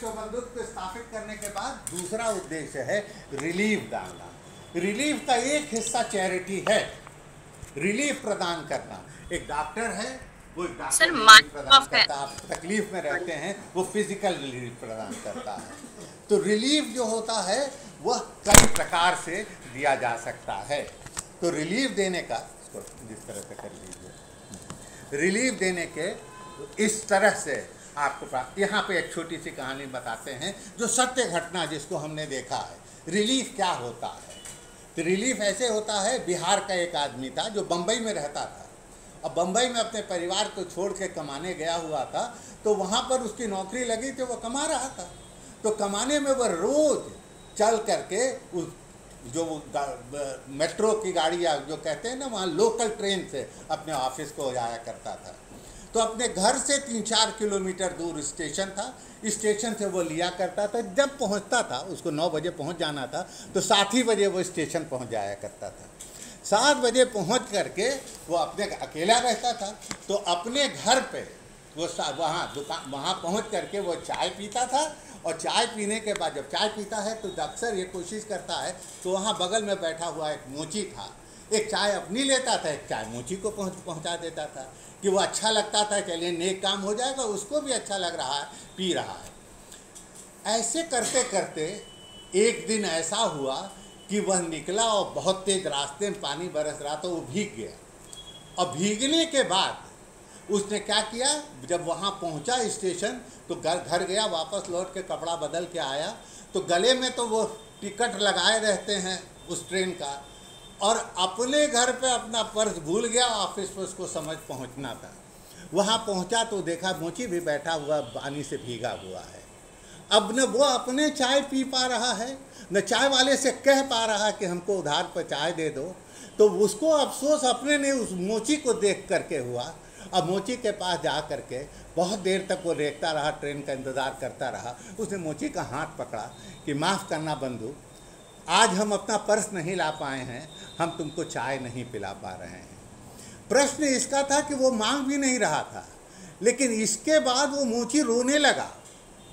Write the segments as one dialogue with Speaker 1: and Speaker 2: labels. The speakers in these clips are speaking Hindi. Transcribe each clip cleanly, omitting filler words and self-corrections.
Speaker 1: बंधुत्व स्थापित करने के बाद दूसरा उद्देश्य है रिलीफ डालना। रिलीफ का एक हिस्सा चैरिटी है, रिलीफ प्रदान करना। एक डॉक्टर है, वो डॉक्टर रिलीफ प्रदान करता है। आप तकलीफ में रहते हैं, वो फिजिकल रिलीफ प्रदान करता है। तो रिलीफ जो होता है वह कई प्रकार से दिया जा सकता है। तो रिलीफ देने का, इसको जिस तरह से कर लीजिए, रिलीफ देने के इस तरह से आपको यहाँ पे एक छोटी सी कहानी बताते हैं जो सत्य घटना जिसको हमने देखा है। रिलीफ क्या होता है? तो रिलीफ ऐसे होता है, बिहार का एक आदमी था जो बम्बई में रहता था। अब बम्बई में अपने परिवार को छोड़ के कमाने गया हुआ था, तो वहाँ पर उसकी नौकरी लगी थी, वो कमा रहा था। तो कमाने में वह रोज चल करके उस जो मेट्रो की गाड़ी या जो कहते हैं ना, वहाँ लोकल ट्रेन से अपने ऑफिस को जाया करता था। तो अपने घर से 3-4 किलोमीटर दूर स्टेशन था, स्टेशन से वो लिया करता था। जब पहुंचता था, उसको 9 बजे पहुंच जाना था, तो 7 ही बजे वो स्टेशन पहुंच जाया करता था। 7 बजे पहुंच करके वो अपने अकेला रहता था। तो अपने घर पे वो वहाँ पहुंच करके वो चाय पीता था। और चाय पीने के बाद जब चाय पीता है तो अक्सर ये कोशिश करता है, तो वहाँ बगल में बैठा हुआ एक मोची था, एक चाय अपनी लेता था, एक चाय मोची को पहुँचा देता था कि वो अच्छा लगता था, चलिए नेक काम हो जाएगा, उसको भी अच्छा लग रहा है, पी रहा है। ऐसे करते करते एक दिन ऐसा हुआ कि वह निकला और बहुत तेज रास्ते में पानी बरस रहा था, वो भीग गया। और भीगने के बाद उसने क्या किया, जब वहाँ पहुँचा स्टेशन तो घर गया, वापस लौट के कपड़ा बदल के आया। तो गले में तो वो टिकट लगाए रहते हैं उस ट्रेन का, और अपने घर पे अपना पर्स भूल गया, ऑफिस पर उसको समझ पहुंचना था। वहाँ पहुँचा तो देखा मोची भी बैठा हुआ पानी से भीगा हुआ है। अब न वो अपने चाय पी पा रहा है, न चाय वाले से कह पा रहा कि हमको उधार पर चाय दे दो। तो उसको अफसोस अपने ने उस मोची को देख करके हुआ। अब मोची के पास जा करके बहुत देर तक वो देखता रहा, ट्रेन का इंतज़ार करता रहा। उसने मोची का हाथ पकड़ा कि माफ़ करना बंधु, आज हम अपना पर्स नहीं ला पाए हैं, हम तुमको चाय नहीं पिला पा रहे हैं। प्रश्न इसका था कि वो मांग भी नहीं रहा था, लेकिन इसके बाद वो मोची रोने लगा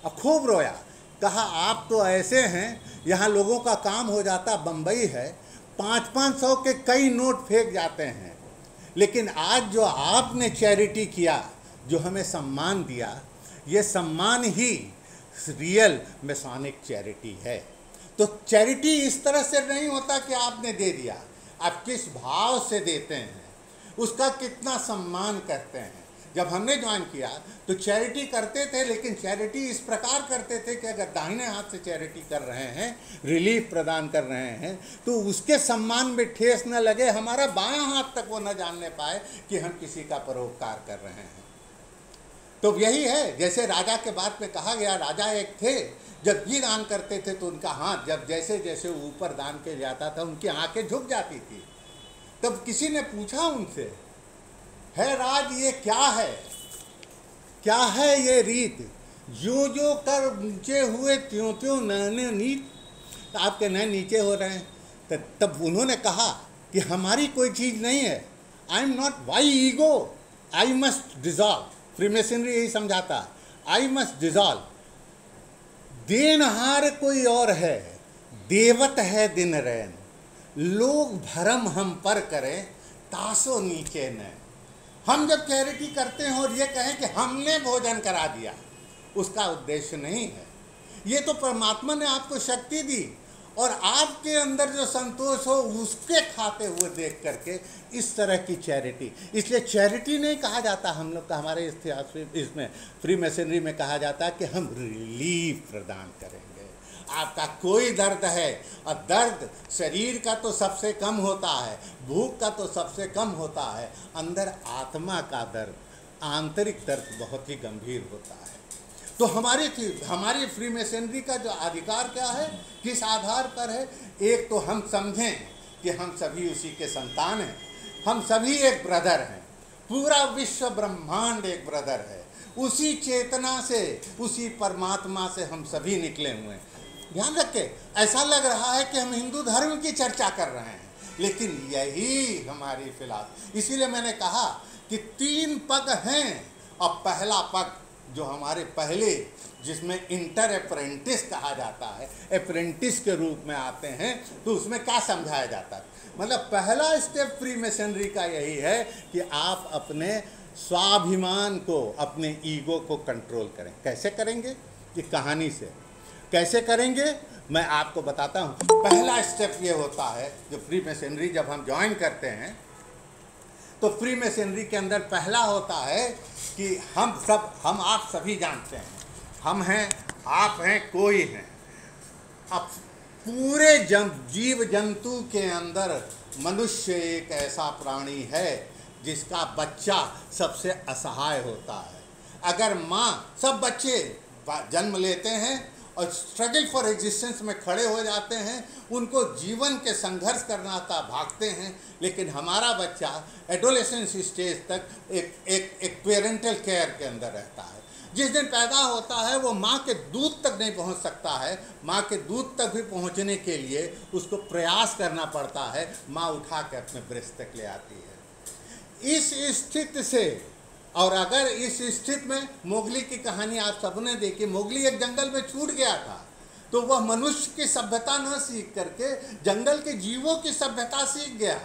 Speaker 1: और खूब रोया। कहा आप तो ऐसे हैं, यहाँ लोगों का काम हो जाता, बम्बई है, 500-500 के कई नोट फेंक जाते हैं, लेकिन आज जो आपने चैरिटी किया, जो हमें सम्मान दिया, ये सम्मान ही रियल मैसोनिक चैरिटी है। तो चैरिटी इस तरह से नहीं होता कि आपने दे दिया, आप किस भाव से देते हैं, उसका कितना सम्मान करते हैं। जब हमने ज्वाइन किया तो चैरिटी करते थे, लेकिन चैरिटी इस प्रकार करते थे कि अगर दाहिने हाथ से चैरिटी कर रहे हैं, रिलीफ प्रदान कर रहे हैं, तो उसके सम्मान में ठेस न लगे, हमारा बायां हाथ तक वो न जानने पाए कि हम किसी का परोपकार कर रहे हैं। तो यही है, जैसे राजा के बात में कहा गया, राजा एक थे, जब भी दान करते थे तो उनका हाथ जब जैसे जैसे ऊपर दान के जाता था, उनकी आंखें झुक जाती थी। तब किसी ने पूछा उनसे, है राज ये क्या है, क्या है ये रीत, जो जो कर नीचे हुए त्यों त्यों नैने नीत। तो आपके नैन नीचे हो रहे हैं। तब उन्होंने कहा कि हमारी कोई चीज़ नहीं है, I am not why ego, I must dissolve. Freemasonry यही समझाता, आई मस्ट डिजॉल्व। देनहार कोई और है, देवत है दिन रैन, लोग भरम हम पर करें, तासो नीचे न। हम जब चैरिटी करते हैं और ये कहें कि हमने भोजन करा दिया, उसका उद्देश्य नहीं है। ये तो परमात्मा ने आपको शक्ति दी, और आपके अंदर जो संतोष हो उसके खाते हुए देख करके इस तरह की चैरिटी। इसलिए चैरिटी नहीं कहा जाता हम लोग का, हमारे इतिहास में, इसमें फ्री मैसनरी में कहा जाता है कि हम रिलीफ प्रदान करेंगे। आपका कोई दर्द है, और दर्द शरीर का तो सबसे कम होता है, भूख का तो सबसे कम होता है, अंदर आत्मा का दर्द, आंतरिक दर्द बहुत ही गंभीर होता है। तो हमारी फ्री मैसनरी का जो अधिकार क्या है, किस आधार पर है? एक तो हम समझें कि हम सभी उसी के संतान हैं, हम सभी एक ब्रदर हैं, पूरा विश्व ब्रह्मांड एक ब्रदर है, उसी चेतना से, उसी परमात्मा से हम सभी निकले हुए हैं। ध्यान रखें, ऐसा लग रहा है कि हम हिंदू धर्म की चर्चा कर रहे हैं, लेकिन यही हमारी फिलॉसफी। इसीलिए मैंने कहा कि 3 पग हैं, और पहला पग जो हमारे पहले, जिसमें इंटर अप्रेंटिस कहा जाता है, अप्रेंटिस के रूप में आते हैं, तो उसमें क्या समझाया जाता है? मतलब पहला स्टेप फ्री मेसनरी का यही है कि आप अपने स्वाभिमान को, अपने ईगो को कंट्रोल करें। कैसे करेंगे? ये कहानी से कैसे करेंगे मैं आपको बताता हूँ। पहला स्टेप ये होता है, जो फ्री मेसनरी जब हम ज्वाइन करते हैं तो फ्री मेसनरी के अंदर पहला होता है कि हम आप सभी जानते हैं, हम हैं, आप हैं, कोई हैं। अब पूरे जीव जंतु के अंदर मनुष्य एक ऐसा प्राणी है जिसका बच्चा सबसे असहाय होता है। अगर माँ, सब बच्चे जन्म लेते हैं और स्ट्रगल फॉर एग्जिस्टेंस में खड़े हो जाते हैं, उनको जीवन के संघर्ष करना था, भागते हैं, लेकिन हमारा बच्चा एडोलेसेंस स्टेज तक एक पेरेंटल केयर के अंदर रहता है। जिस दिन पैदा होता है वो माँ के दूध तक नहीं पहुँच सकता है। माँ के दूध तक भी पहुँचने के लिए उसको प्रयास करना पड़ता है, माँ उठा के अपने ब्रेस्ट तक ले आती है। इस स्थिति से, और अगर इस स्थिति में मोगली की कहानी आप सबने देखी, मोगली एक जंगल में छूट गया था, तो वह मनुष्य की सभ्यता न सीख करके जंगल के जीवों की सभ्यता सीख गया।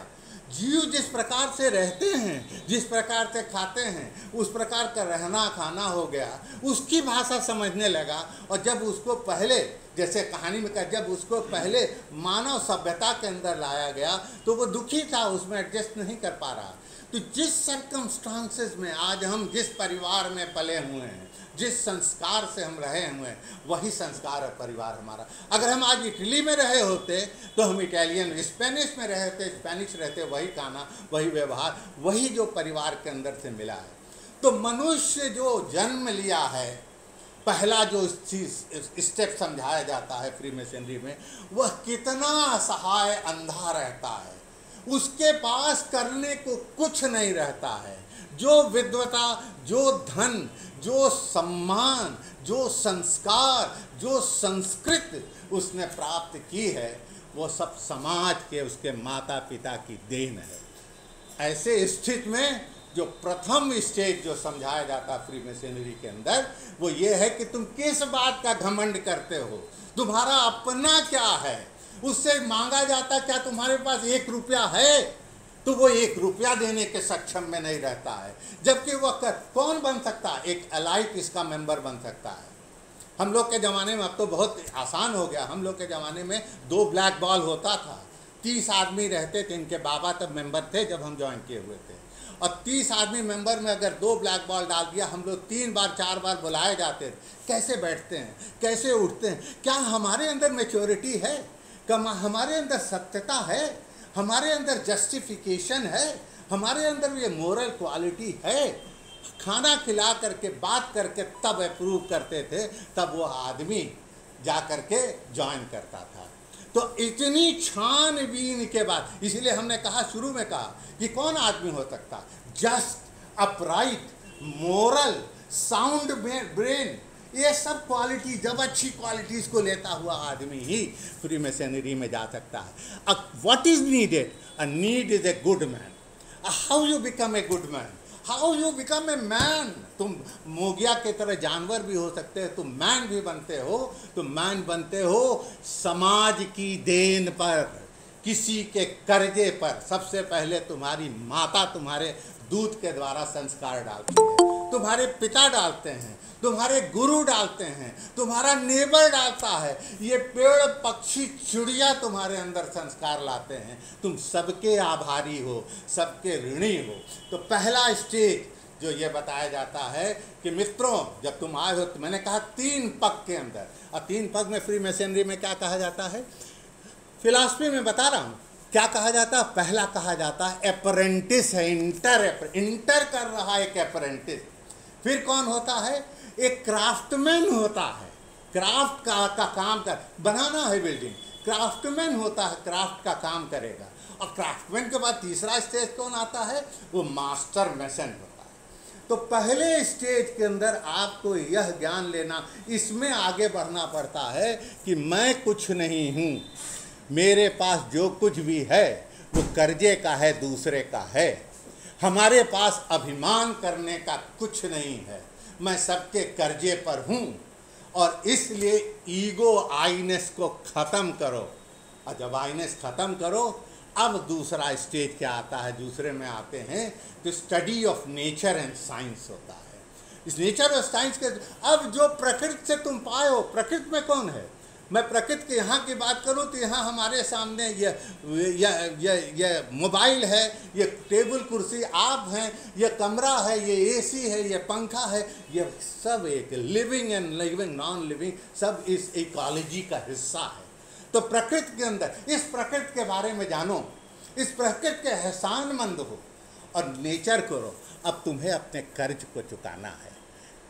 Speaker 1: जीव जिस प्रकार से रहते हैं, जिस प्रकार से खाते हैं, उस प्रकार का रहना खाना हो गया, उसकी भाषा समझने लगा। और जब उसको पहले, जैसे कहानी में कहा, जब उसको पहले मानव सभ्यता के अंदर लाया गया तो वो दुखी था, उसमें एडजस्ट नहीं कर पा रहा। तो जिस सर्कमस्टांसेस में आज हम जिस परिवार में पले हुए हैं, जिस संस्कार से हम रहे हुए हैं, वही संस्कार है परिवार हमारा। अगर हम आज इटली में रहे होते तो हम इटालियन, स्पेनिश में रहे होते, स्पेनिश रहते, वही खाना, वही व्यवहार, वही जो परिवार के अंदर से मिला है। तो मनुष्य जो जन्म लिया है, पहला जो स्टेप समझाया जाता है फ्री मेसनरी में, वह कितना असहाय अंधा रहता है, उसके पास करने को कुछ नहीं रहता है। जो विद्वता, जो धन, जो सम्मान, जो संस्कार, जो संस्कृति उसने प्राप्त की है, वो सब समाज के, उसके माता पिता की देन है। ऐसे स्थिति में जो प्रथम स्टेज जो समझाया जाता फ्री मेसनरी के अंदर, वो ये है कि तुम किस बात का घमंड करते हो, तुम्हारा अपना क्या है। उससे मांगा जाता क्या तुम्हारे पास 1 रुपया है, तो वो 1 रुपया देने के सक्षम में नहीं रहता है। जबकि वह कौन बन सकता है? एक एलाइट इसका मेंबर बन सकता है। हम लोग के ज़माने में, अब तो बहुत आसान हो गया, हम लोग के ज़माने में 2 ब्लैक बॉल होता था, 30 आदमी रहते थे। इनके बाबा तब मेंबर थे जब हम ज्वाइन किए हुए थे, और 30 आदमी मेंबर में अगर 2 ब्लैक बॉल डाल दिया, हम लोग 3 बार 4 बार बुलाए जाते थे। कैसे बैठते हैं, कैसे उठते हैं, क्या हमारे अंदर मैच्योरिटी है, हमारे अंदर सत्यता है, हमारे अंदर जस्टिफिकेशन है, हमारे अंदर ये मोरल क्वालिटी है? खाना खिला करके, बात करके तब अप्रूव करते थे, तब वो आदमी जा करके ज्वाइन करता था। तो इतनी छानबीन के बाद, इसीलिए हमने कहा, शुरू में कहा कि कौन आदमी हो सकता? Just, upright, moral, sound brain, ये सब क्वालिटी, जब अच्छी क्वालिटीज़ को लेता हुआ आदमी ही फ्री मेसनरी में जा सकता है। What is needed? A need is a good man. How you become a good man? How you become a man? तुम मोगिया के तरह जानवर भी हो सकते हो, तुम मैन भी बनते हो। तो मैन बनते हो समाज की देन पर, किसी के कर्जे पर। सबसे पहले तुम्हारी माता तुम्हारे दूध के द्वारा संस्कार डालती है, तुम्हारे पिता डालते हैं, तुम्हारे गुरु डालते हैं, तुम्हारा नेबर डालता है, ये पेड़ पक्षी चिड़िया तुम्हारे अंदर संस्कार लाते हैं। तुम सबके आभारी हो, सबके ऋणी हो। तो पहला स्टेज जो ये बताया जाता है कि मित्रों, जब तुम आए हो, तो मैंने कहा 3 पग के अंदर, और 3 पग में फ्री मेसनरी में क्या कहा जाता है, फिलॉसफी में बता रहा हूँ क्या कहा जाता है। पहला कहा जाता है अप्रेंटिस है, इंटर कर रहा है एक अप्रेंटिस। फिर कौन होता है? एक क्राफ्टमैन होता है, क्राफ्ट का काम कर, बनाना है बिल्डिंग, क्राफ्टमैन होता है, क्राफ्ट का काम करेगा। और क्राफ्टमैन के बाद तीसरा स्टेज कौन आता है? वो मास्टर मेसन होता है। तो पहले स्टेज के अंदर आपको यह ज्ञान लेना, इसमें आगे बढ़ना पड़ता है कि मैं कुछ नहीं हूँ, मेरे पास जो कुछ भी है वो कर्जे का है, दूसरे का है। हमारे पास अभिमान करने का कुछ नहीं है, मैं सबके कर्जे पर हूँ, और इसलिए ईगो आईनेस को ख़त्म करो। और जब आईनेस ख़त्म करो, अब दूसरा स्टेज क्या आता है, दूसरे में आते हैं तो study of nature and science होता है। इस नेचर और साइंस के अब जो प्रकृति से तुम पाए हो, प्रकृति में कौन है? मैं प्रकृति के यहाँ की बात करूँ तो यहाँ हमारे सामने ये मोबाइल है, ये टेबल कुर्सी आप हैं, ये कमरा है, ये एसी है, ये पंखा है, ये सब एक living and living non living सब इस इकोलॉजी का हिस्सा है। तो प्रकृति के अंदर इस प्रकृति के बारे में जानो, इस प्रकृति के एहसानमंद हो और नेचर करो। अब तुम्हें अपने कर्ज को चुकाना है।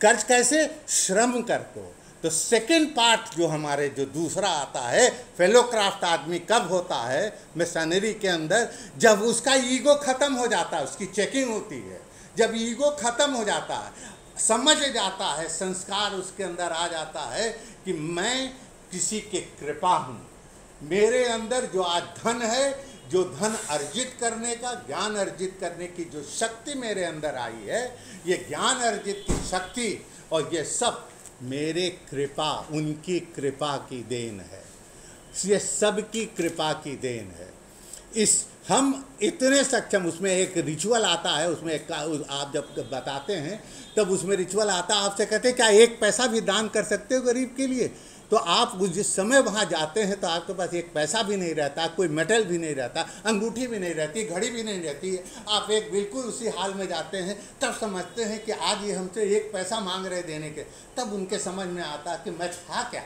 Speaker 1: कर्ज कैसे? श्रम करके हो। तो सेकेंड पार्ट जो हमारे जो दूसरा आता है, फेलो क्राफ्ट आदमी कब होता है मिशनरी के अंदर? जब उसका ईगो ख़त्म हो जाता है, उसकी चेकिंग होती है। जब ईगो ख़त्म हो जाता है, समझ जाता है, संस्कार उसके अंदर आ जाता है कि मैं किसी के कृपा हूँ, मेरे अंदर जो आज धन है, जो धन अर्जित करने का, ज्ञान अर्जित करने की जो शक्ति मेरे अंदर आई है, ये ज्ञान अर्जित की शक्ति और ये सब मेरे कृपा, उनकी कृपा की देन है। ये सबकी कृपा की देन है। इस हम इतने सक्षम, उसमें एक रिचुअल आता है, उसमें एक आप जब बताते हैं तब उसमें रिचुअल आता है, आपसे कहते हैं क्या एक पैसा भी दान कर सकते हो गरीब के लिए? तो आप जिस समय वहाँ जाते हैं तो आपके पास एक पैसा भी नहीं रहता, कोई मेटल भी नहीं रहता, अंगूठी भी नहीं रहती, घड़ी भी नहीं रहती है। आप एक बिल्कुल उसी हाल में जाते हैं, तब समझते हैं कि आज ये हमसे एक पैसा मांग रहे देने के। तब उनके समझ में आता कि मैं था क्या,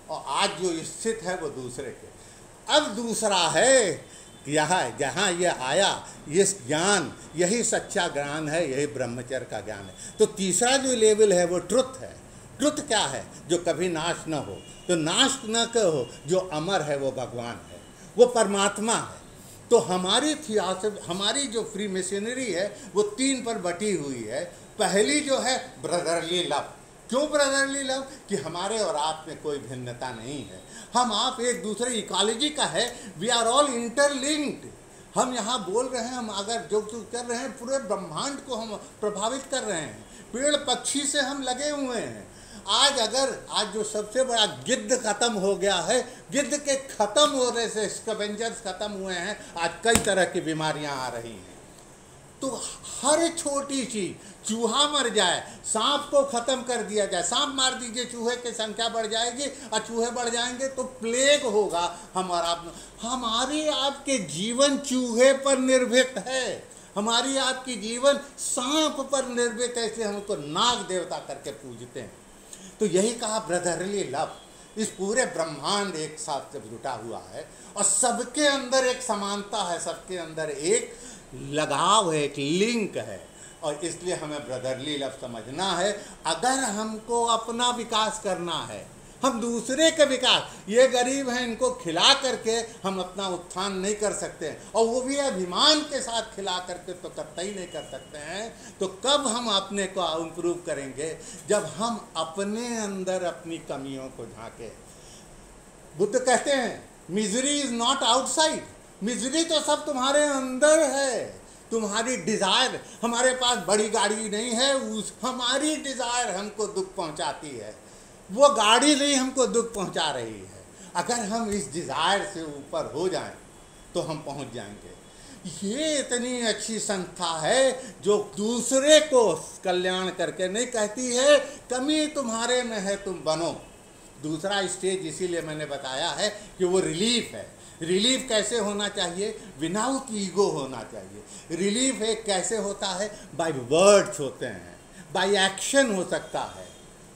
Speaker 1: और आज जो स्थित है वो दूसरे के। अब दूसरा है यहाँ जहाँ ये आया, ये ज्ञान, यही सच्चा ज्ञान है, यही ब्रह्मचर्य का ज्ञान है। तो तीसरा जो लेवल है वो ट्रुथ है। ट्रुथ क्या है? जो कभी नाश न हो। तो नाश न कहो, जो अमर है वो भगवान है, वो परमात्मा है। तो हमारी थियोसॉफी, हमारी जो फ्री मिशनरी है वो 3 पर बटी हुई है। पहली जो है ब्रदरली लव। क्यों ब्रदरली लव? कि हमारे और आप में कोई भिन्नता नहीं है, हम आप एक दूसरे इकोलॉजी का है, वी आर ऑल इंटरलिंक्ड। हम यहाँ बोल रहे हैं, हम अगर जो कर रहे हैं पूरे ब्रह्मांड को हम प्रभावित कर रहे हैं। पेड़ पक्षी से हम लगे हुए हैं। आज जो सबसे बड़ा गिद्ध खत्म हो गया है, गिद्ध के खत्म होने से स्कैवेंजर्स खत्म हुए हैं, आज कई तरह की बीमारियां आ रही हैं। तो हर छोटी चीज, चूहा मर जाए, सांप को खत्म कर दिया जाए, सांप मार दीजिए, चूहे की संख्या बढ़ जाएगी, और चूहे बढ़ जाएंगे तो प्लेग होगा। हमारी आपके जीवन चूहे पर निर्भर है, हमारी आपकी जीवन सांप पर निर्भर है, इसलिए हम उसको नाग देवता करके पूजते हैं। तो यही कहा ब्रदरली लव। इस पूरे ब्रह्मांड एक साथ जब जुटा हुआ है और सबके अंदर एक समानता है, सबके अंदर एक लगाव है, एक लिंक है, और इसलिए हमें ब्रदरली लव समझना है। अगर हमको अपना विकास करना है, हम दूसरे के विकास, ये गरीब हैं इनको खिला करके हम अपना उत्थान नहीं कर सकते, और वो भी अभिमान के साथ खिला करके तो कतई नहीं कर सकते हैं। तो कब हम अपने को इम्प्रूव करेंगे? जब हम अपने अंदर अपनी कमियों को झांके। बुद्ध कहते हैं misery is not outside, misery तो सब तुम्हारे अंदर है। तुम्हारी डिज़ायर, हमारे पास बड़ी गाड़ी नहीं है, हमारी डिज़ायर हमको दुख पहुंचाती है, वो गाड़ी नहीं हमको दुख पहुंचा रही है। अगर हम इस डिज़ायर से ऊपर हो जाएं तो हम पहुंच जाएंगे। ये इतनी अच्छी संस्था है जो दूसरे को कल्याण करके नहीं कहती है कमी तुम्हारे में है तुम बनो। दूसरा स्टेज इसीलिए मैंने बताया है कि वो रिलीफ है। रिलीफ कैसे होना चाहिए? विदाउट ईगो होना चाहिए। रिलीफ एक कैसे होता है? बाय वर्ड्स होते हैं, बाय एक्शन हो सकता है,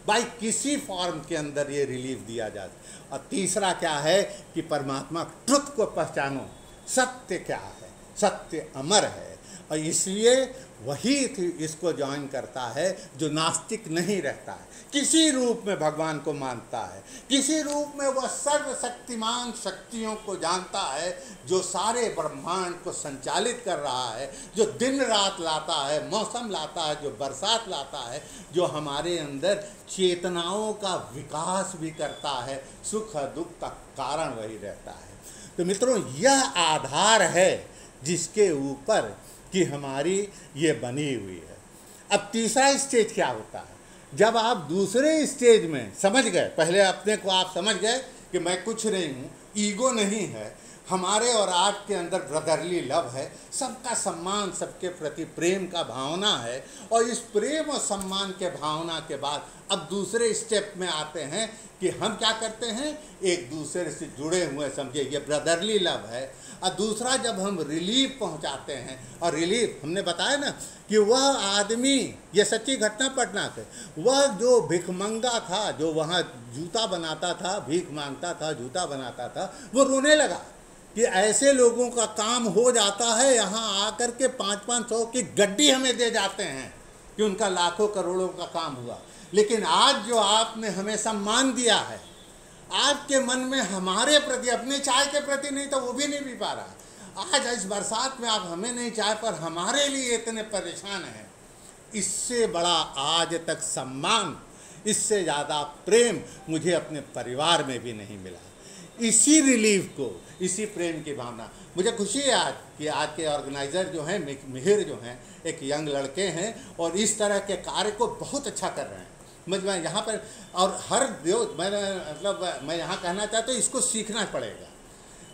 Speaker 1: बाई किसी फॉर्म के अंदर ये रिलीफ दिया जाता है। और तीसरा क्या है कि परमात्मा ट्रुथ को पहचानो। सत्य क्या है? सत्य अमर है, और इसलिए वही इसको ज्वाइन करता है जो नास्तिक नहीं रहता है, किसी रूप में भगवान को मानता है, किसी रूप में वह सर्वशक्तिमान शक्तियों को जानता है, जो सारे ब्रह्मांड को संचालित कर रहा है, जो दिन रात लाता है, मौसम लाता है, जो बरसात लाता है, जो हमारे अंदर चेतनाओं का विकास भी करता है, सुख दुख का कारण वही रहता है। तो मित्रों, यह आधार है जिसके ऊपर कि हमारी ये बनी हुई है। अब तीसरा स्टेज क्या होता है? जब आप दूसरे स्टेज में समझ गए, पहले अपने को आप समझ गए कि मैं कुछ नहीं हूँ, ईगो नहीं है, हमारे और आपके अंदर ब्रदरली लव है, सबका सम्मान, सबके प्रति प्रेम का भावना है, और इस प्रेम और सम्मान के भावना के बाद अब दूसरे स्टेप में आते हैं कि हम क्या करते हैं, एक दूसरे से जुड़े हुए, समझिए ये ब्रदरली लव है। और दूसरा, जब हम रिलीफ पहुंचाते हैं, और रिलीफ हमने बताया ना कि वह आदमी, ये सच्ची घटना पटना से, वह जो भिखमंगा था, जो वहाँ जूता बनाता था, भीख मांगता था, जूता बनाता था, वो रोने लगा कि ऐसे लोगों का काम हो जाता है, यहाँ आकर के 500-500 की गड्डी हमें दे जाते हैं कि उनका लाखों करोड़ों का काम हुआ। लेकिन आज जो आपने हमें सम्मान दिया है, आपके मन में हमारे प्रति, अपने चाय के प्रति नहीं तो वो भी नहीं पी पा रहा, आज इस बरसात में आप हमें नहीं चाय पर हमारे लिए इतने परेशान हैं, इससे बड़ा आज तक सम्मान, इससे ज़्यादा प्रेम मुझे अपने परिवार में भी नहीं मिला। इसी रिलीफ को, इसी प्रेम की भावना, मुझे खुशी है आज कि आज के ऑर्गेनाइज़र जो हैं, मिहिर जो हैं, एक यंग लड़के हैं और इस तरह के कार्य को बहुत अच्छा कर रहे हैं। मैं यहाँ पर, और हर जो मैं यहाँ कहना चाहता हूँ, इसको सीखना पड़ेगा।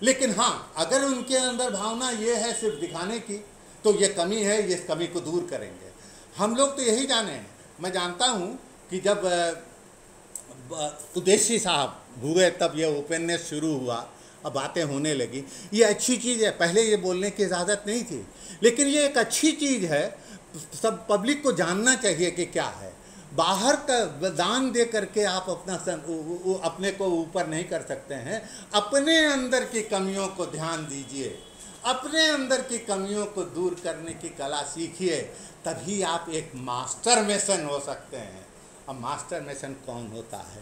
Speaker 1: लेकिन हाँ, अगर उनके अंदर भावना ये है सिर्फ दिखाने की, तो ये कमी है, ये कमी को दूर करेंगे। हम लोग तो यही जाने हैं। मैं जानता हूँ कि जब उदेशी साहब हुए तब ये ओपननेस शुरू हुआ, अब बातें होने लगी, ये अच्छी चीज़ है। पहले ये बोलने की इजाज़त नहीं थी, लेकिन ये एक अच्छी चीज़ है। सब पब्लिक को जानना चाहिए कि क्या है। बाहर का दान दे करके आप अपने को ऊपर नहीं कर सकते हैं। अपने अंदर की कमियों को ध्यान दीजिए, अपने अंदर की कमियों को दूर करने की कला सीखिए, तभी आप एक मास्टर मेसन हो सकते हैं। अब मास्टर मेसन कौन होता है?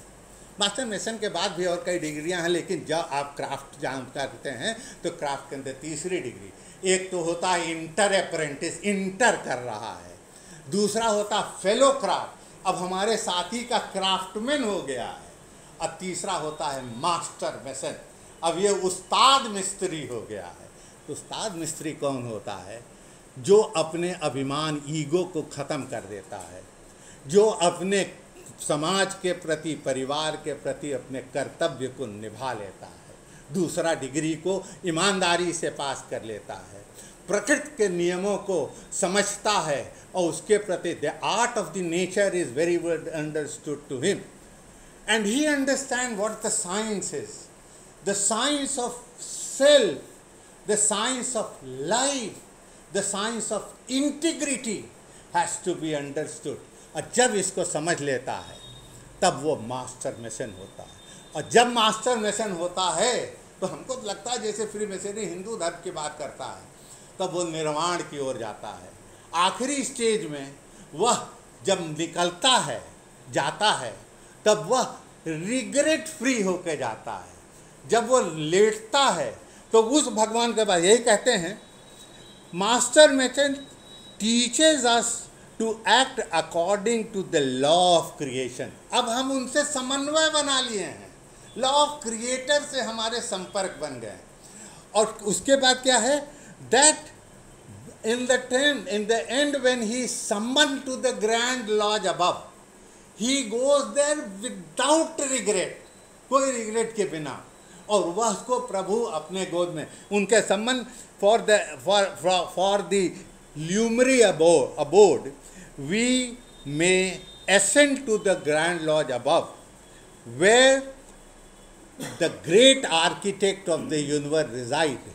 Speaker 1: मास्टर मेसन के बाद भी और कई डिग्रियां हैं, लेकिन जब आप क्राफ्ट जान करते हैं तो क्राफ्ट के अंदर तीसरी डिग्री, एक तो होता है इंटर अप्रेंटिस, इंटर कर रहा है। दूसरा होता फेलो क्राफ्ट, अब हमारे साथी का क्राफ्टमैन हो गया है। अब तीसरा होता है मास्टर मेसन, अब ये उस्ताद मिस्त्री हो गया है। तो उस्ताद मिस्त्री कौन होता है? जो अपने अभिमान, ईगो को ख़त्म कर देता है, जो अपने समाज के प्रति, परिवार के प्रति अपने कर्तव्य को निभा लेता है। दूसरा डिग्री को ईमानदारी से पास कर लेता है, प्रकृति के नियमों को समझता है और उसके प्रति the art of the nature is very well understood to him, and he understand what the science is, the science of self, the science of life, the science of integrity has to be understood. और जब इसको समझ लेता है तब वो मास्टर मेसन होता है। और जब मास्टर मेसन होता है तो हमको तो लगता है जैसे फ्री मेसनरी हिंदू धर्म की बात करता है, तब वो निर्वाण की ओर जाता है। आखिरी स्टेज में वह जब निकलता है, जाता है, तब वह रिग्रेट फ्री होकर जाता है। जब वो लेटता है तो उस भगवान के पास, यही कहते हैं master mason teaches us to act according to the law of creation. अब हम उनसे समन्वय बना लिए हैं, लॉ ऑफ क्रिएटर से हमारे संपर्क बन गए। और उसके बाद क्या है, that in the end when he is summoned to the grand lodge above, he goes there without regret, कोई रिग्रेट के बिना, और वह उसको प्रभु अपने गोद में, उनके सम्मान for the luminary abode, we may ascend to the grand lodge above, where the great architect of the universe reside,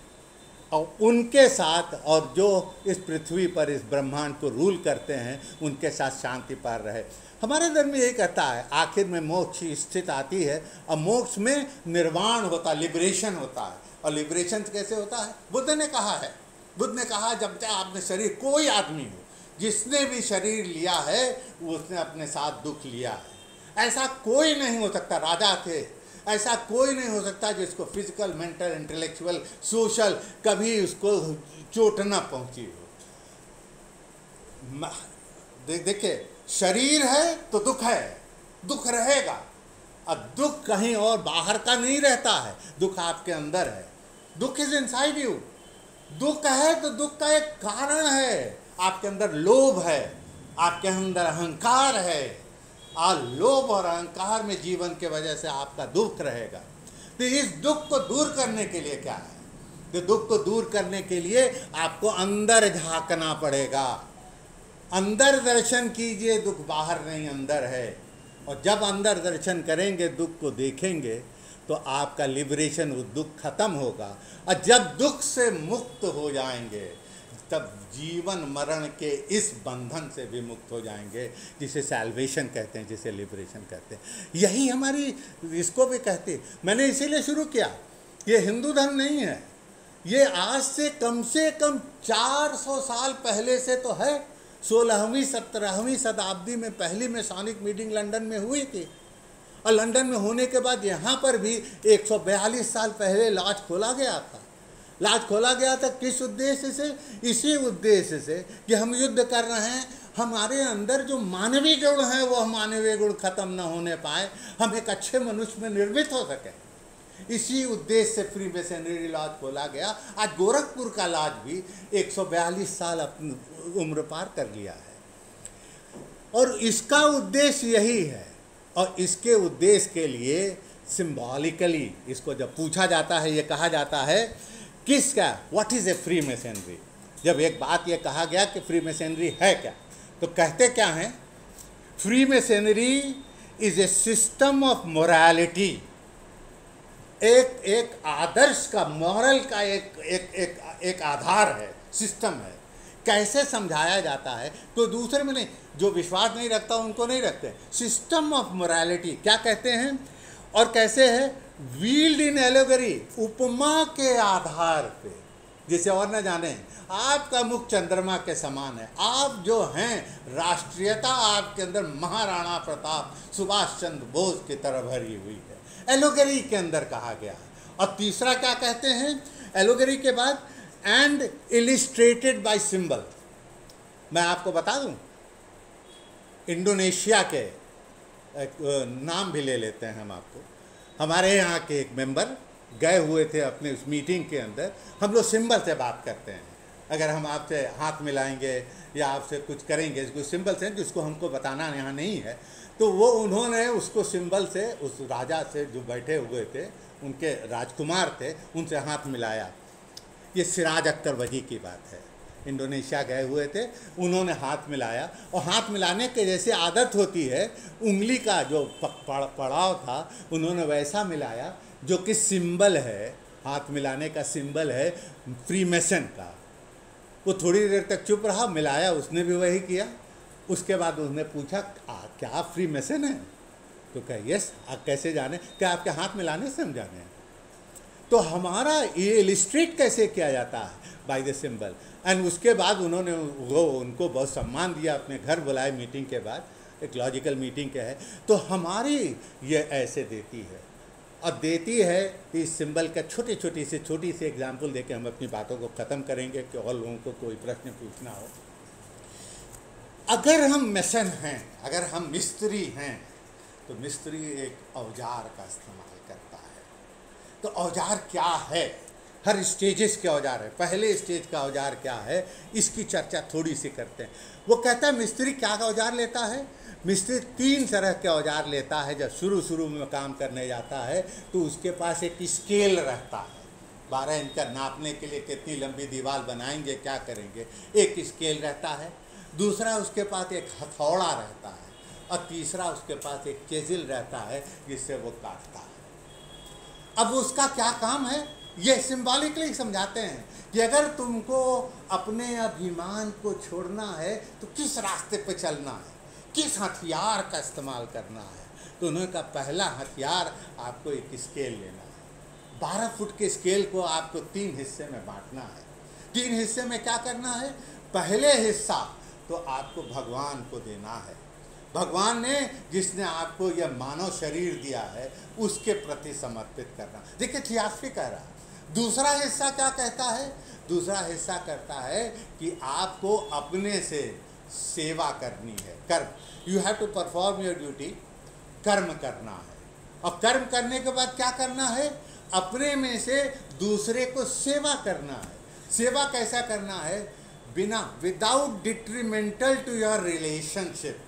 Speaker 1: और उनके साथ, और जो इस पृथ्वी पर इस ब्रह्मांड को रूल करते हैं, उनके साथ शांति पार रहे। हमारे धर्म में यही कहता है, आखिर में मोक्ष की स्थिति आती है, और मोक्ष में निर्वाण होता, लिबरेशन होता है। और लिबरेशन कैसे होता है? बुद्ध ने कहा है, बुद्ध ने कहा जब तक आपने शरीर, कोई आदमी हो जिसने भी शरीर लिया है वो उसने अपने साथ दुख लिया है। ऐसा कोई नहीं हो सकता, राजा थे, ऐसा कोई नहीं हो सकता जिसको फिजिकल, मेंटल, इंटेलेक्चुअल, सोशल कभी उसको चोट न पहुंची हो। देखिए, शरीर है तो दुख है, दुख रहेगा। अब दुख कहीं और बाहर का नहीं रहता है, दुख आपके अंदर है। दुख इज इनसाइड यू। दुख है तो दुख का एक कारण है, आपके अंदर लोभ है, आपके अंदर अहंकार है, लोभ और अहंकार में जीवन के वजह से आपका दुख रहेगा। तो इस दुख को दूर करने के लिए क्या है? तो दुख को दूर करने के लिए आपको अंदर झांकना पड़ेगा। अंदर दर्शन कीजिए, दुख बाहर नहीं अंदर है। और जब अंदर दर्शन करेंगे, दुख को देखेंगे, तो आपका लिबरेशन, वो दुख खत्म होगा। और जब दुख से मुक्त हो जाएंगे, तब जीवन मरण के इस बंधन से भी मुक्त हो जाएंगे, जिसे सैल्वेशन कहते हैं, जिसे लिबरेशन कहते हैं। यही हमारी, इसको भी कहते हैं। मैंने इसीलिए शुरू किया, ये हिंदू धर्म नहीं है, ये आज से कम 400 साल पहले से तो है। 16वीं 17वीं शताब्दी में पहली मैसोनिक मीटिंग लंदन में हुई थी, और लंदन में होने के बाद यहाँ पर भी 142 साल पहले लॉज खोला गया था। लॉज खोला गया था किस उद्देश्य से? इसी उद्देश्य से कि हम युद्ध कर रहे हैं, हमारे अंदर जो मानवीय गुण है वो मानवीय गुण खत्म न होने पाए, हम एक अच्छे मनुष्य में निर्मित हो सके। इसी उद्देश्य से फ्री मैसनरी लॉज खोला गया। आज गोरखपुर का लॉज भी 142 साल अपनी उम्र पार कर लिया है, और इसका उद्देश्य यही है। और इसके उद्देश्य के लिए सिंबॉलिकली इसको जब पूछा जाता है, ये कहा जाता है किसका, what is a free masonry. जब एक बात ये कहा गया कि फ्री मैसनरी है क्या, तो कहते क्या हैं? Free masonry is a system of morality. एक आदर्श का, मॉरल का एक आधार है, सिस्टम है। कैसे समझाया जाता है? तो दूसरे में नहीं, जो विश्वास नहीं रखता उनको नहीं रखते। सिस्टम ऑफ मोरालिटी क्या कहते हैं, और कैसे है? व्हील्ड इन एलोगरी, उपमा के आधार पे। जिसे और न जाने, आपका मुख चंद्रमा के समान है, आप जो हैं राष्ट्रीयता आपके अंदर महाराणा प्रताप, सुभाष चंद्र बोस की तरह भरी हुई है, एलोगरी के अंदर कहा गया। और तीसरा क्या कहते हैं एलोगरी के बाद? And illustrated bye symbol. मैं आपको बता दूं, इंडोनेशिया के नाम भी ले लेते हैं हम आपको। हमारे यहाँ के एक मेंबर गए हुए थे अपने उस मीटिंग के अंदर। हम लोग सिंबल से बात करते हैं, अगर हम आपसे हाथ मिलाएंगे या आपसे कुछ करेंगे, कुछ सिंबल्स हैं जिसको हमको बताना यहाँ नहीं है, तो वो उन्होंने उसको सिंबल से, उस राजा से जो बैठे हुए थे, उनके राजकुमार थे, उनसे हाथ मिलाया। ये सिराज अख्तर वजी की बात है। इंडोनेशिया गए हुए थे, उन्होंने हाथ मिलाया, और हाथ मिलाने के जैसे आदत होती है, उंगली का जो पड़ाव था उन्होंने वैसा मिलाया जो कि सिंबल है, हाथ मिलाने का सिंबल है फ्रीमेसन का। वो थोड़ी देर तक चुप रहा, मिलाया, उसने भी वही किया। उसके बाद उसने पूछा क्या आप फ्रीमेसन हैं? तो कहा यस। आप कैसे जाने? क्या आपके हाथ मिलाने से हम जाने हैं। तो हमारा ये इलिस्ट्रेट कैसे किया जाता है? By the symbol. एंड उसके बाद उन्होंने उनको बहुत सम्मान दिया, अपने घर बुलाए मीटिंग के बाद, एक लॉजिकल मीटिंग के है। तो हमारी ये ऐसे देती है, और देती है इस सिंबल का छोटी सी एग्जाम्पल देके हम अपनी बातों को ख़त्म करेंगे कि और लोगों को कोई प्रश्न पूछना हो। अगर हम मिशन हैं, अगर हम मिस्त्री हैं, तो मिस्त्री एक औजार का इस्तेमाल करता है। तो औजार क्या है? हर स्टेजेस के औजार है। पहले स्टेज का औजार क्या है, इसकी चर्चा थोड़ी सी करते हैं। वो कहता है मिस्त्री क्या का औजार लेता है? मिस्त्री 3 तरह के औजार लेता है। जब शुरू में काम करने जाता है तो उसके पास एक स्केल रहता है, 12 इंच का नापने के लिए कितनी लंबी दीवार बनाएंगे, क्या करेंगे, एक स्केल रहता है। दूसरा उसके पास एक हथौड़ा रहता है, और तीसरा उसके पास एक चेजिल रहता है जिससे वो काटता है। अब उसका क्या काम है, ये सिंबॉलिकली समझाते हैं कि अगर तुमको अपने अभिमान को छोड़ना है तो किस रास्ते पे चलना है, किस हथियार का इस्तेमाल करना है। तो उन्होंने कहा पहला हथियार आपको एक स्केल लेना है। 12 फुट के स्केल को आपको 3 हिस्से में बांटना है। 3 हिस्से में क्या करना है? पहले हिस्सा तो आपको भगवान को देना है। भगवान ने जिसने आपको यह मानव शरीर दिया है उसके प्रति समर्पित करना। देखिए थियासफी कह रहा है। दूसरा हिस्सा क्या कहता है? दूसरा हिस्सा कहता है कि आपको अपने से सेवा करनी है, कर्म। You have to perform your duty, कर्म करना है। और कर्म करने के बाद क्या करना है? अपने में से दूसरे को सेवा करना है। सेवा कैसा करना है? Without detrimental to your relationship.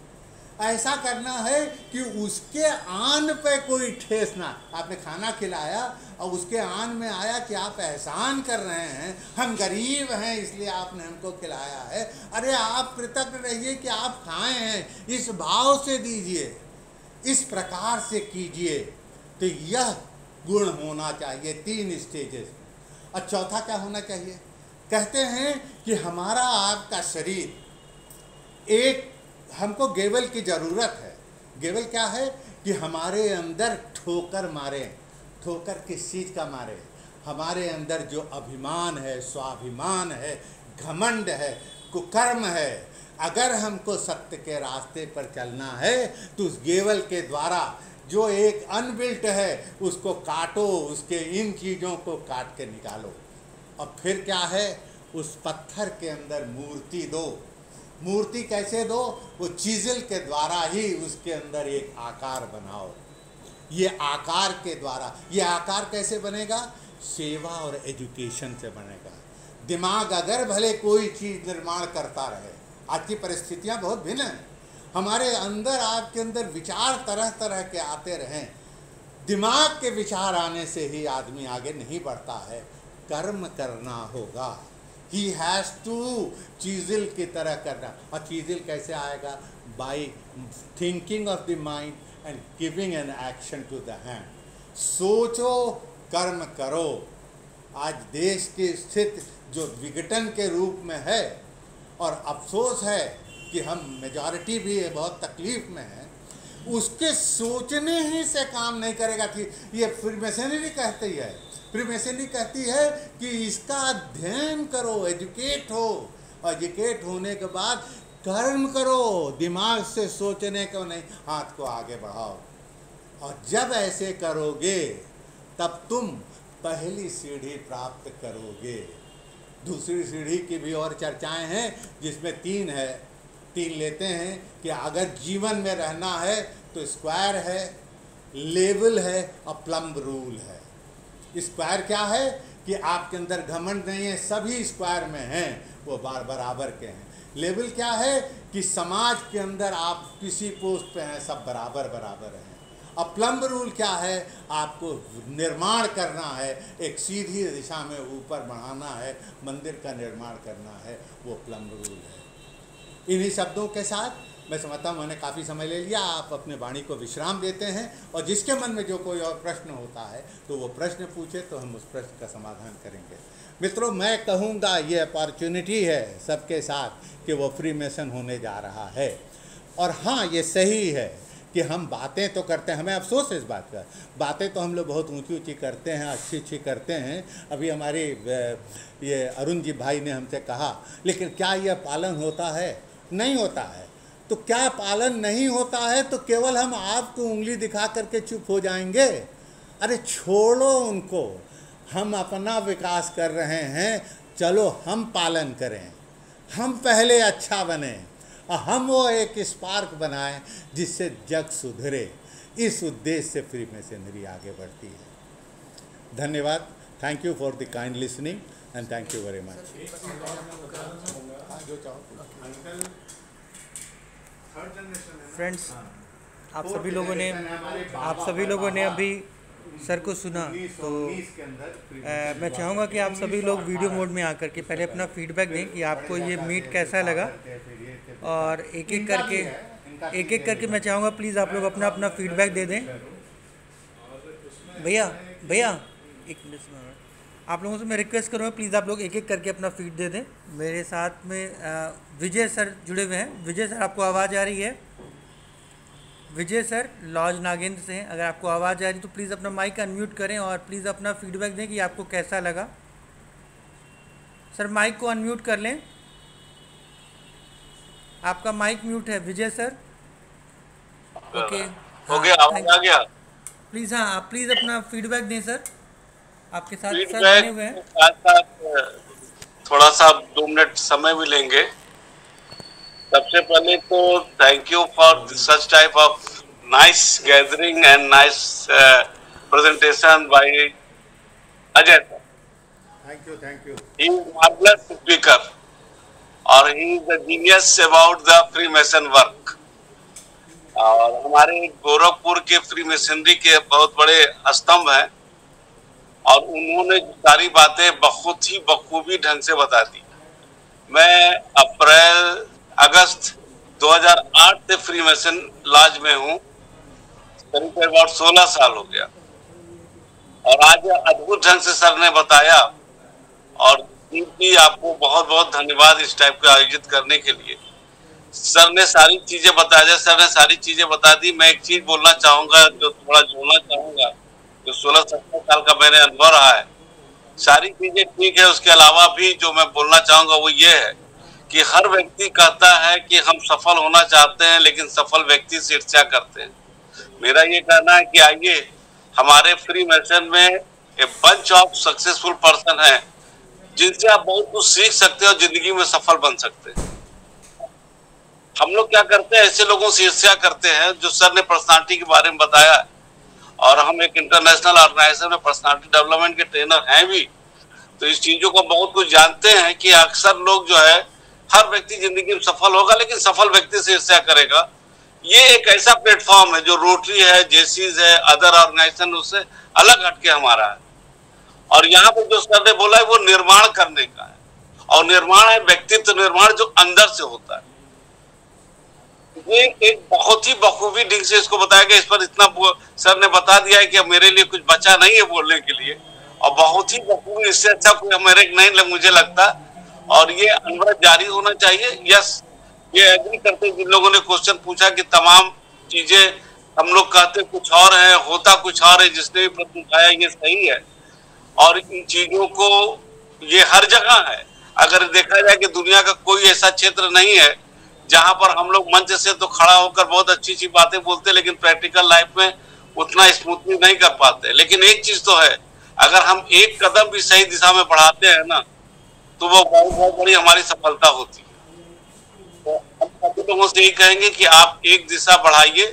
Speaker 1: ऐसा करना है कि उसके आन पे कोई ठेस ना। आपने खाना खिलाया और उसके आन में आया कि आप एहसान कर रहे हैं, हम गरीब हैं इसलिए आपने हमको खिलाया है। अरे आप कृतज्ञ रहिए कि आप खाए हैं, इस भाव से दीजिए, इस प्रकार से कीजिए। तो यह गुण होना चाहिए 3 स्टेजेस। और चौथा क्या होना चाहिए? कहते हैं कि हमारा आपका शरीर एक, हमको गेवल की ज़रूरत है। गेवल क्या है? कि हमारे अंदर ठोकर मारे। ठोकर किस चीज़ का मारे? हमारे अंदर जो अभिमान है, स्वाभिमान है, घमंड है, कुकर्म है। अगर हमको सत्य के रास्ते पर चलना है तो उस गेवल के द्वारा जो एक अनबिल्ट है उसको काटो, उसके इन चीज़ों को काट के निकालो। और फिर क्या है? उस पत्थर के अंदर मूर्ति दो। मूर्ति कैसे दो? वो चीजल के द्वारा ही उसके अंदर एक आकार बनाओ। ये आकार के द्वारा, ये आकार कैसे बनेगा? सेवा और एजुकेशन से बनेगा। दिमाग अगर भले कोई चीज़ निर्माण करता रहे, आज की परिस्थितियाँ बहुत भिन्न हैं, हमारे अंदर आपके अंदर विचार तरह तरह के आते रहें, दिमाग के विचार आने से ही आदमी आगे नहीं बढ़ता है। कर्म करना होगा। ही हैज़ टू चीज़िल की तरह करना। और चीज़िल कैसे आएगा? By thinking of the mind and giving an action to the hand. सोचो, कर्म करो। आज देश की स्थिति जो विघटन के रूप में है, और अफसोस है कि हम मेजॉरिटी भी बहुत तकलीफ में है, उसके सोचने ही से काम नहीं करेगा। कि ये फ्रीमेसनरी कहती है, फ्रीमेसनरी कहती है कि इसका अध्ययन करो, एजुकेट हो, एजुकेट होने के बाद कर्म करो, दिमाग से सोचने को नहीं, हाथ को आगे बढ़ाओ। और जब ऐसे करोगे तब तुम पहली सीढ़ी प्राप्त करोगे। दूसरी सीढ़ी की भी और चर्चाएं हैं जिसमें 3 है। 3 लेते हैं कि अगर जीवन में रहना है तो स्क्वायर है, लेवल है और प्लम्ब रूल है। स्क्वायर क्या है? कि आपके अंदर घमंड नहीं है, सभी स्क्वायर में हैं, वो बराबर के हैं। लेवल क्या है? कि समाज के अंदर आप किसी पोस्ट पे हैं, सब बराबर बराबर हैं। अब प्लम्ब रूल क्या है? आपको निर्माण करना है, एक सीधी दिशा में ऊपर बढ़ाना है, मंदिर का निर्माण करना है, वो प्लम्ब रूल है। इन्हीं शब्दों के साथ मैं समझता हूँ मैंने काफ़ी समय ले लिया। आप अपने वाणी को विश्राम देते हैं, और जिसके मन में जो कोई और प्रश्न होता है तो वो प्रश्न पूछे, तो हम उस प्रश्न का समाधान करेंगे। मित्रों, मैं कहूँगा ये अपॉर्चुनिटी है सबके साथ कि वो फ्रीमेसन होने जा रहा है। और हाँ, ये सही है कि हम बातें तो करते हैं, हमें अफसोस है इस बात का। बातें तो हम लोग बहुत ऊंची ऊंची करते हैं, अच्छी अच्छी करते हैं। अभी हमारे ये अरुण जी भाई ने हमसे कहा, लेकिन क्या यह पालन होता है? नहीं होता है। तो क्या पालन नहीं होता है तो केवल हम आपको उंगली दिखा करके चुप हो जाएंगे? अरे छोड़ो उनको, हम अपना विकास कर रहे हैं, चलो हम पालन करें, हम पहले अच्छा बने, और हम वो एक स्पार्क बनाएं जिससे जग सुधरे। इस उद्देश्य से फ्रीमेसनरी आगे बढ़ती है। धन्यवाद। Thank you for the kind listening and thank you very much.
Speaker 2: Friends, आप सभी लोगों ने अभी सर को सुना, तो मैं चाहूँगा कि आप सभी लोग वीडियो मोड में आकर के पहले अपना फीडबैक दें कि आपको ये मीट कैसा लगा, और एक एक करके मैं चाहूँगा प्लीज़ आप लोग अपना अपना फीडबैक दे दें। भैया एक मिनट, आप लोगों से मैं रिक्वेस्ट करूँगा प्लीज़ आप लोग एक एक करके अपना फीड दे दें। मेरे साथ में विजय सर जुड़े हुए हैं। विजय सर, आपको आवाज़ आ रही है? विजय सर लॉज नागेंद्र से हैं। अगर आपको आवाज़ आ रही है तो प्लीज़ अपना माइक अनम्यूट करें और प्लीज़ अपना फीडबैक दें कि आपको कैसा लगा। सर माइक को अनम्यूट कर लें, आपका माइक म्यूट है विजय सर। ओके,
Speaker 3: हो गया, आवाज आ गया।
Speaker 2: प्लीज़, हाँ आप प्लीज़ अपना फीडबैक दें सर, आपके साथ सर
Speaker 3: फीडबैक
Speaker 2: बने हुए हैं।
Speaker 3: साथ थोड़ा सा 2 मिनट समय भी लेंगे। सबसे पहले तो thank you for such type of nice gathering and nice presentation by Ajay.
Speaker 1: Thank you.
Speaker 3: He is marvellous speaker और he is the genius about the freemason work. और हमारे गोरखपुर के फ्री मशीनरी के बहुत बड़े स्तंभ हैं और उन्होंने सारी बातें बहुत ही बखूबी ढंग से बता दी। मैं अगस्त 2008 से फ्री मेसन लॉज में हूँ, करीब करीब 16 साल हो गया और आज अद्भुत ढंग से सर ने बताया और जी आपको बहुत बहुत धन्यवाद इस टाइप का आयोजित करने के लिए। सर ने सारी चीजें बता दी, सर ने सारी चीजें बता दी। मैं एक चीज बोलना चाहूंगा, जो थोड़ा जोड़ना चाहूंगा, जो 16-17 साल का मेरे अनुभव रहा है, सारी चीजें ठीक है। उसके अलावा भी जो मैं बोलना चाहूंगा वो ये है कि हर व्यक्ति कहता है कि हम सफल होना चाहते हैं, लेकिन सफल व्यक्ति से ईर्ष्या करते हैं। मेरा ये कहना है कि आइए हमारे फ्री मेसन में a bunch of successful person है जिनसे आप बहुत कुछ सीख सकते हैं और जिंदगी में सफल बन सकते हैं। हम लोग क्या करते हैं, ऐसे लोगों से ईर्ष्या करते हैं। जो सर ने पर्सनालिटी के बारे में बताया और हम एक इंटरनेशनल ऑर्गेनाइजेशन में पर्सनालिटी डेवलपमेंट के ट्रेनर हैं भी, तो इस चीजों को बहुत कुछ जानते हैं कि अक्सर लोग जो है, हर व्यक्ति जिंदगी में सफल होगा लेकिन सफल व्यक्ति से ईर्ष्या करेगा। ये एक ऐसा प्लेटफॉर्म है जो रोटरी है, जेसीज है, अदर ऑर्गेनाइजेशन उससे अलग हटके हमारा है। और यहाँ पर जो सर ने बोला है वो निर्माण करने का है और निर्माण है व्यक्तित्व निर्माण जो अंदर से होता है। ये एक बहुत ही बखूबी ढंग से इसको बताया गया। इस पर इतना सर ने बता दिया है कि अब मेरे लिए कुछ बचा नहीं है बोलने के लिए और बहुत ही बखूबी, इससे अच्छा कोई मेरे नहीं मुझे लगता। और ये अनवरत जारी होना चाहिए। यस, ये एग्री करते जिन लोगों ने क्वेश्चन पूछा कि तमाम चीजें हम लोग कहते कुछ और है, होता कुछ और है, जिसने भी प्रश्न उठाया ये सही है और इन चीजों को ये हर जगह है। अगर देखा जाए कि दुनिया का कोई ऐसा क्षेत्र नहीं है जहां पर हम लोग मंच से तो खड़ा होकर बहुत अच्छी अच्छी बातें बोलते लेकिन प्रैक्टिकल लाइफ में उतना स्मूथली नहीं कर पाते। लेकिन एक चीज तो है, अगर हम एक कदम भी सही दिशा में बढ़ाते हैं ना, तो वो बहुत बड़ी हमारी सफलता होती है। तो हम सभी लोगों से यही कहेंगे कि आप एक दिशा बढ़ाइए,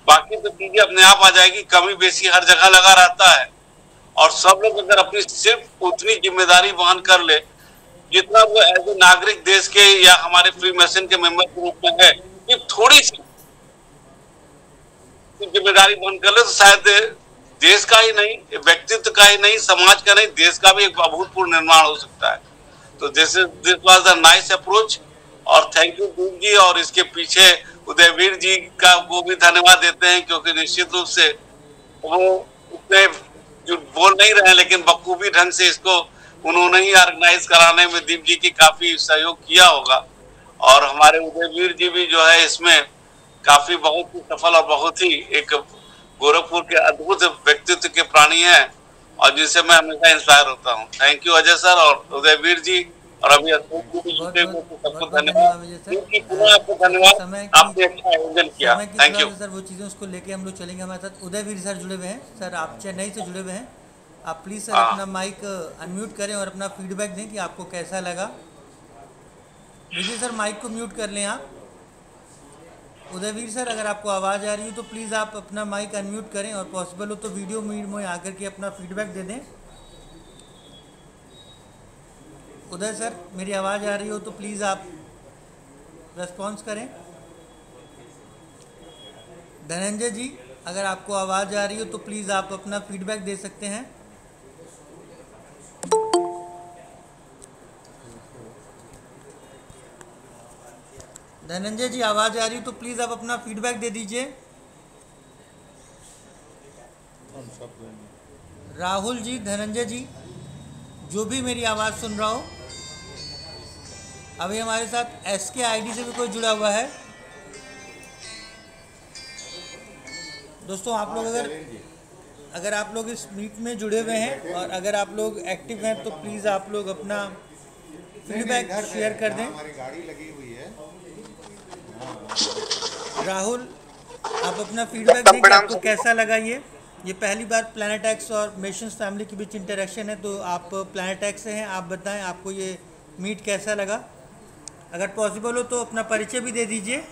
Speaker 3: बाकी तो चीजें अपने आप आ जाएगी। कमी बेसी हर जगह लगा रहता है और सब लोग अगर अपनी सिर्फ उतनी जिम्मेदारी वहन कर ले जितना वो एज ए नागरिक देश के या हमारे फ्री मेसन के मेंबर के रूप में है, कि थोड़ी सी जिम्मेदारी वहन कर ले, तो शायद देश का ही नहीं, व्यक्तित्व का ही नहीं, समाज का नहीं, देश का भी एक अभूतपूर्व निर्माण हो सकता है। तो this was the nice approach और थैंक यू दूर जी। और इसके पीछे उदयवीर जी का को भी धन्यवाद देते हैं, क्योंकि निश्चित रूप से वो उतने जो बोल नहीं रहे लेकिन बखूबी ढंग से इसको उन्होंने ही ऑर्गेनाइज कराने में दीप जी की काफी सहयोग किया होगा। और हमारे उदयवीर जी भी जो है इसमें काफी बहुत ही सफल और बहुत ही एक गोरखपुर के अद्भुत व्यक्तित्व के प्राणी हैं और जिनसे मैं हमेशा इंस्पायर होता हूँ। थैंक यू अजय सर और उदयवीर जी और अभी सबको धन्यवाद, आपको धन्यवाद, आपने अच्छा आयोजन किया। Thank you
Speaker 2: sir. वो चीज़ें उसको लेके हम लोग चलेंगे। हमारे साथ उदयवीर सर जुड़े हुए हैं। सर आप चेन्नई से जुड़े हुए हैं, आप प्लीज़ सर अपना माइक अनम्यूट करें और अपना फीडबैक दें कि आपको कैसा लगा। विजय सर माइक को म्यूट कर लें आप। उदयवीर सर अगर आपको आवाज़ आ रही हो तो प्लीज़ आप अपना माइक अनम्यूट करें और पॉसिबल हो तो वीडियो मीट में आकर के अपना फीडबैक दे दें। उदय सर मेरी आवाज़ आ रही हो तो प्लीज़ आप रेस्पॉन्स करें। धनंजय जी अगर आपको आवाज़ आ रही हो तो प्लीज़ आप अपना फीडबैक दे सकते हैं। धनंजय जी आवाज़ आ रही हो तो प्लीज़ आप अपना फीडबैक दे दीजिए। राहुल जी, धनंजय जी, जो भी मेरी आवाज़ सुन रहा हो, अभी हमारे साथ SK ID से भी कोई जुड़ा हुआ है। दोस्तों आप लोग अगर आप लोग इस मीट में जुड़े हुए हैं और अगर आप लोग एक्टिव हैं तो प्लीज़ आप लोग अपना फीडबैक शेयर कर दें।
Speaker 1: हमारी गाड़ी लगी हुई है।
Speaker 2: राहुल आप अपना फीडबैक दें कि आपको कैसा लगा। ये पहली बार प्लैनेट एक्स और मेशंस फैमिली के बीच इंटरेक्शन है, तो आप प्लैनेट एक्स से हैं, आप बताएं आपको ये मीट कैसा लगा। अगर पॉसिबल हो तो अपना परिचय भी दे दीजिए।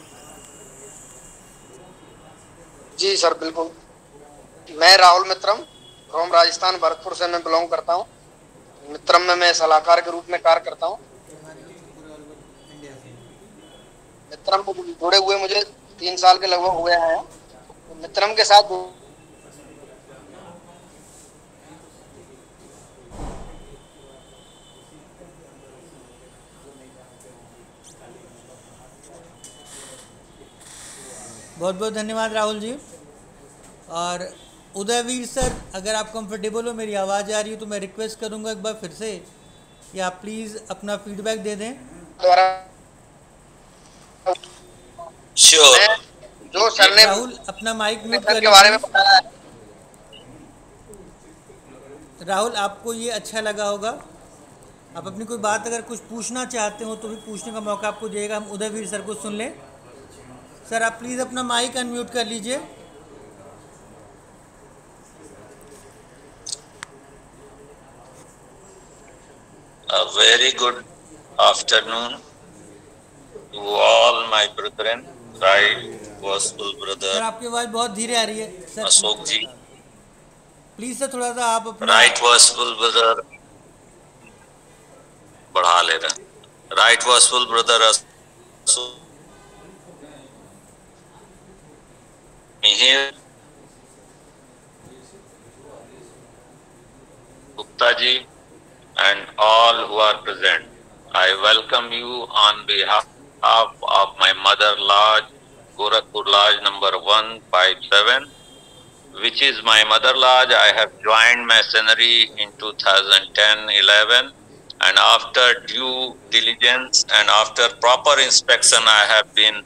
Speaker 4: जी सर बिल्कुल, मैं राहुल मित्रम फ्रॉम राजस्थान भरतपुर से मैं बिलोंग करता हूँ। मित्रम में मैं सलाहकार के रूप में कार्य करता हूँ। मित्रम को जुड़े हुए मुझे 3 साल के लगभग हुए हैं। तो मित्रम के साथ
Speaker 2: बहुत बहुत धन्यवाद राहुल जी। और उदयवीर सर, अगर आप कंफर्टेबल हो, मेरी आवाज़ आ रही है तो मैं रिक्वेस्ट करूंगा एक बार फिर से कि आप प्लीज़ अपना फीडबैक दे दें।
Speaker 4: द्वारा
Speaker 3: श्योर।
Speaker 4: जो सर ने
Speaker 2: राहुल अपना माइक म्यूट कर
Speaker 4: के बारे में
Speaker 2: लीजिए।
Speaker 4: बताया है,
Speaker 2: राहुल आपको ये अच्छा लगा होगा, आप अपनी कोई बात अगर कुछ पूछना चाहते हो तो भी पूछने का मौका आपको दिएगा। हम उदयवीर सर को सुन लें। सर आप प्लीज़ अपना माइक अनम्यूट कर लीजिए।
Speaker 3: A very good afternoon to all my brethren, right gospel brother
Speaker 2: sir आपकी आवाज़ बहुत धीरे आ रही है sir.
Speaker 3: Ashok ji,
Speaker 2: please sir थोड़ा सा आप अपना
Speaker 3: right gospel brother बढ़ा ले रहे, right gospel brother Ashok Mihir Gupta ji and all who are present. I welcome you on behalf of my mother lodge, Gorakhpur Lodge number 157, which is my mother lodge. I have joined masonry in 2010-11, and after due diligence and after proper inspection, I have been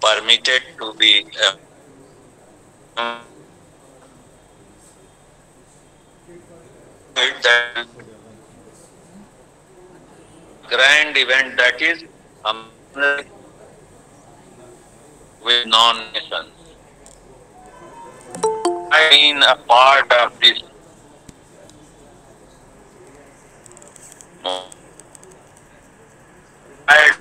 Speaker 3: permitted to be that grand event, that is with non-nations. I've been a part of this I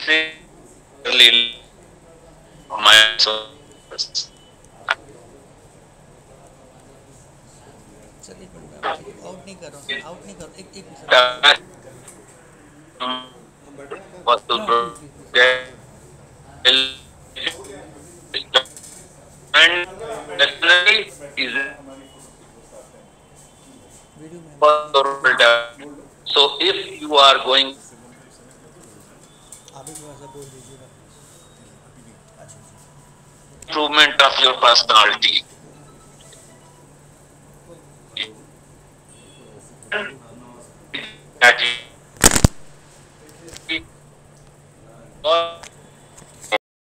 Speaker 3: sincerely love my
Speaker 2: sir एक मिनट, आउट नहीं कर रहा हूँ, आउट नहीं कर रहा हूँ, एक minute
Speaker 3: and definitely is
Speaker 2: video में।
Speaker 3: so if you are going
Speaker 2: आप ही थोड़ा सा बोल दीजिएगा।
Speaker 3: improvement of your personality,